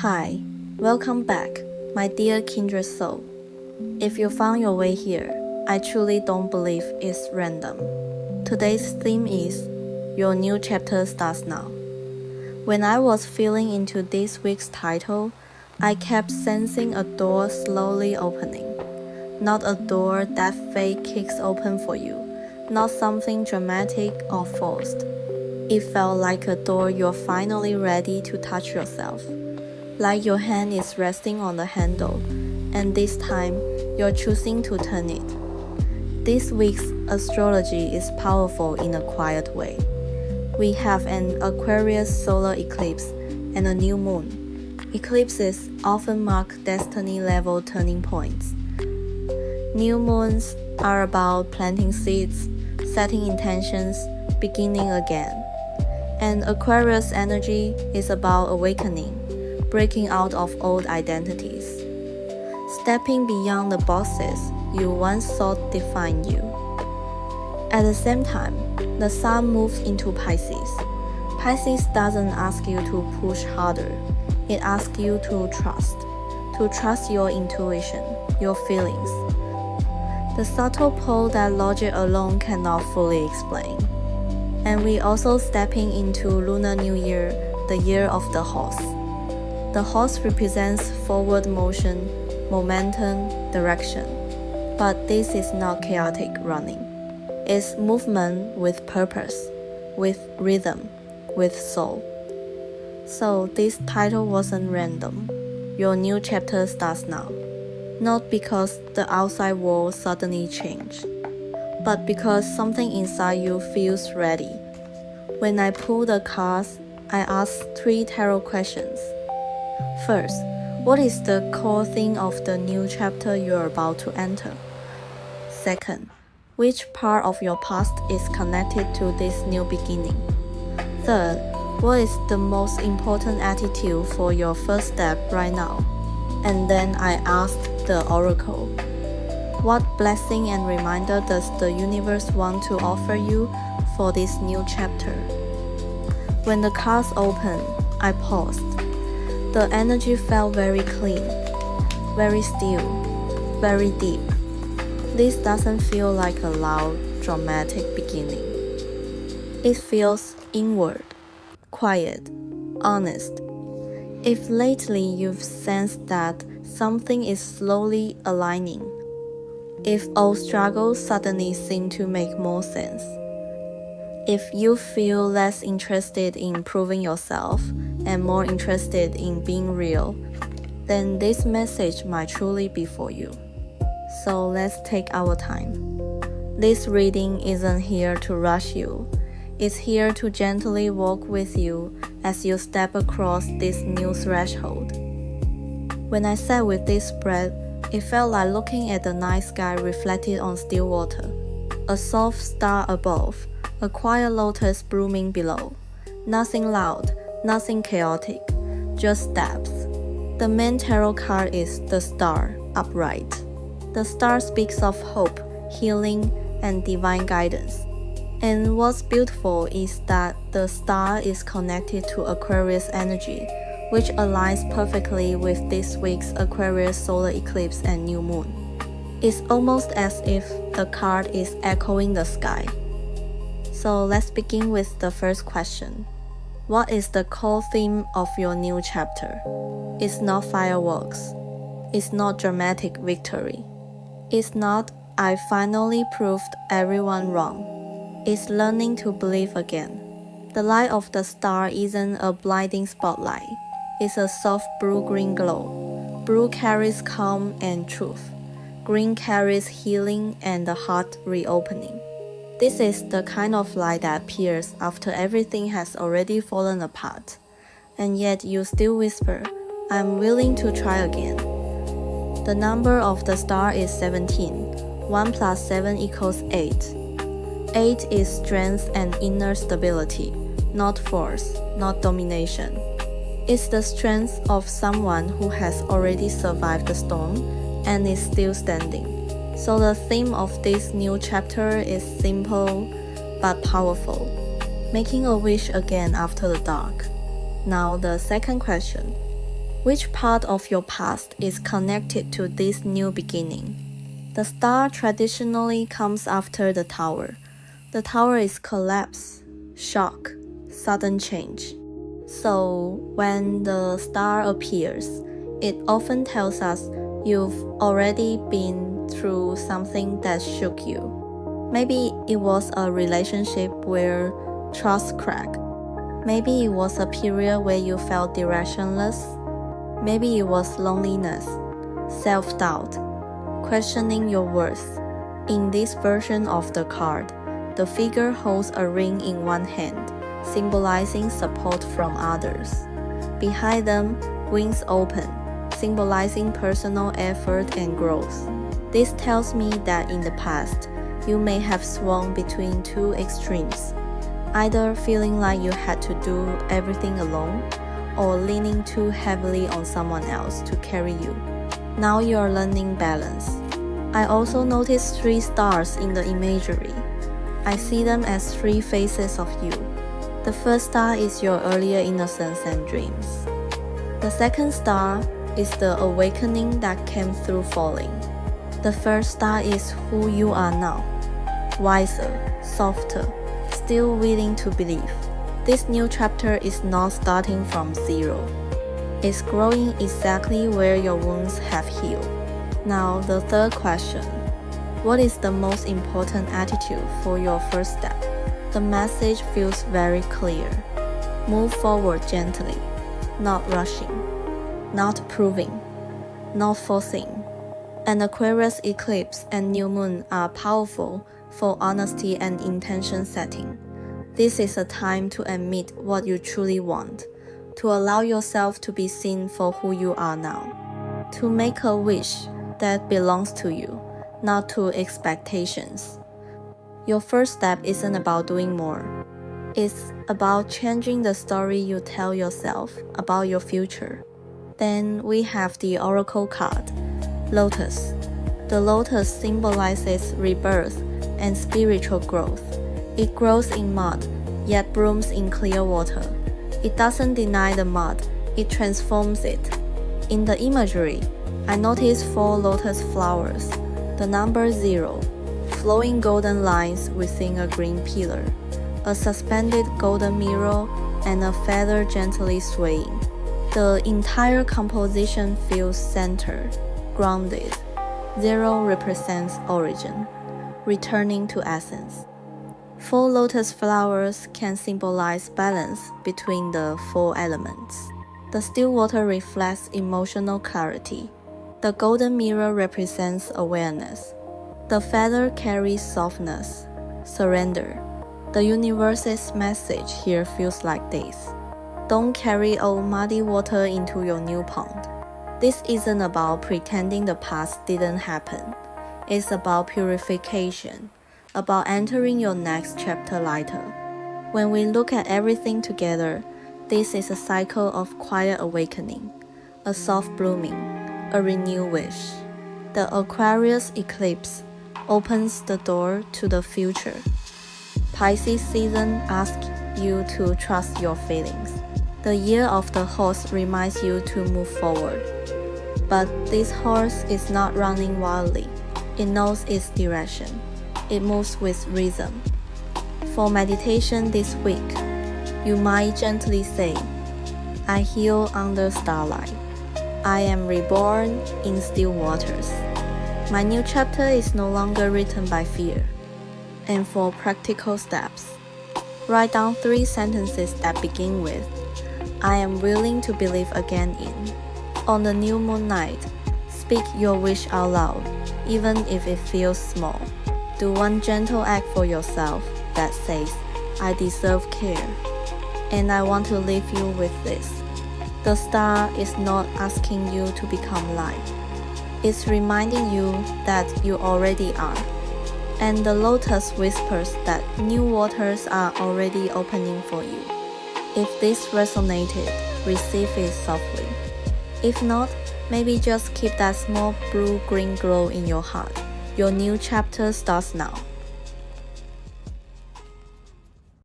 Hi, welcome back, my dear kindred soul. If you found your way here, I truly don't believe it's random. Today's theme is Your New Chapter Starts Now. When I was feeling into this week's title, I kept sensing a door slowly opening. Not a door that fate kicks open for you, not something dramatic or forced. It felt like a door you're finally ready to touch yourself. Like your hand is resting on the handle, and this time you're choosing to turn it. This week's astrology is powerful in a quiet way. We have an Aquarius solar eclipse and a new moon. Eclipses often mark destiny-level turning points. New moons are about planting seeds, setting intentions, beginning again. And Aquarius energy is about awakening, breaking out of old identities, stepping beyond the boxes you once thought defined you. At the same time, the sun moves into Pisces. Pisces doesn't ask you to push harder. It asks you to trust your intuition, your feelings. The subtle pull that logic alone cannot fully explain. And we also stepping into Lunar New Year, the year of the horse. The horse represents forward motion, momentum, direction. But this is not chaotic running. It's movement with purpose, with rhythm, with soul. So this title wasn't random. Your new chapter starts now. Not because the outside world suddenly changed, but because something inside you feels ready. When I pull the cards, I ask 3 tarot questions. First, what is the core theme of the new chapter you're about to enter? Second, which part of your past is connected to this new beginning? Third, what is the most important attitude for your first step right now? And then I asked the oracle, what blessing and reminder does the universe want to offer you for this new chapter? When the cards opened, I paused. The energy felt very clean, very still, very deep. This doesn't feel like a loud, dramatic beginning. It feels inward, quiet, honest. If lately you've sensed that something is slowly aligning, if old struggles suddenly seem to make more sense, if you feel less interested in proving yourself and more interested in being real, then this message might truly be for you. So let's take our time. This reading isn't here to rush you. It's here to gently walk with you as you step across this new threshold. When I sat with this spread, it felt like looking at the night sky reflected on still water. A soft star above, a quiet lotus blooming below. Nothing loud, nothing chaotic, just steps. The main tarot card is the star, upright. The star speaks of hope, healing, and divine guidance. And what's beautiful is that the star is connected to Aquarius energy, which aligns perfectly with this week's Aquarius solar eclipse and new moon. It's almost as if the card is echoing the sky. So let's begin with the first question. What is the core theme of your new chapter? It's not fireworks. It's not dramatic victory. It's not, I finally proved everyone wrong. It's learning to believe again. The light of the star isn't a blinding spotlight. It's a soft blue-green glow. Blue carries calm and truth. Green carries healing and the heart reopening. This is the kind of light that appears after everything has already fallen apart. And yet you still whisper, I'm willing to try again. The number of the star is 17. 1 plus 7 equals 8. 8 is strength and inner stability, not force, not domination. It's the strength of someone who has already survived the storm and is still standing. So the theme of this new chapter is simple but powerful, making a wish again after the dark. Now the second question. Which part of your past is connected to this new beginning? The star traditionally comes after the tower. The tower is collapse, shock, sudden change. So when the star appears, it often tells us you've already been through something that shook you. Maybe it was a relationship where trust cracked. Maybe it was a period where you felt directionless. Maybe it was loneliness, self-doubt, questioning your worth. In this version of the card, the figure holds a ring in one hand, symbolizing support from others. Behind them, wings open, symbolizing personal effort and growth. This tells me that in the past, you may have swung between two extremes, either feeling like you had to do everything alone, or leaning too heavily on someone else to carry you. Now you are learning balance. I also noticed 3 stars in the imagery. I see them as 3 faces of you. The first star is your earlier innocence and dreams. The second star is the awakening that came through falling. The first star is who you are now, wiser, softer, still willing to believe. This new chapter is not starting from zero. It's growing exactly where your wounds have healed. Now, the third question. What is the most important attitude for your first step? The message feels very clear. Move forward gently, not rushing, not proving, not forcing. An Aquarius eclipse and new moon are powerful for honesty and intention setting. This is a time to admit what you truly want, to allow yourself to be seen for who you are now, to make a wish that belongs to you, not to expectations. Your first step isn't about doing more. It's about changing the story you tell yourself about your future. Then we have the oracle card, Lotus. The lotus symbolizes rebirth and spiritual growth. It grows in mud, yet blooms in clear water. It doesn't deny the mud, it transforms it. In the imagery, I noticed 4 lotus flowers, the number 0, flowing golden lines within a green pillar, a suspended golden mirror, and a feather gently swaying. The entire composition feels centered, grounded. 0 represents origin, returning to essence. 4 lotus flowers can symbolize balance between the 4 elements. The still water reflects emotional clarity. The golden mirror represents awareness. The feather carries softness, surrender. The universe's message here feels like this. Don't carry old muddy water into your new pond. This isn't about pretending the past didn't happen. It's about purification, about entering your next chapter lighter. When we look at everything together, this is a cycle of quiet awakening, a soft blooming, a renewed wish. The Aquarius eclipse opens the door to the future. Pisces season asks you to trust your feelings. The year of the horse reminds you to move forward. But this horse is not running wildly. It knows its direction. It moves with rhythm. For meditation this week, you might gently say, I heal under starlight. I am reborn in still waters. My new chapter is no longer written by fear. And for practical steps, write down 3 sentences that begin with, I am willing to believe again in. On the new moon night, speak your wish out loud, even if it feels small. Do one gentle act for yourself that says, I deserve care, and I want to leave you with this. The star is not asking you to become light. It's reminding you that you already are. And the lotus whispers that new waters are already opening for you. If this resonated, receive it softly. If not, maybe just keep that small blue-green glow in your heart. Your new chapter starts now.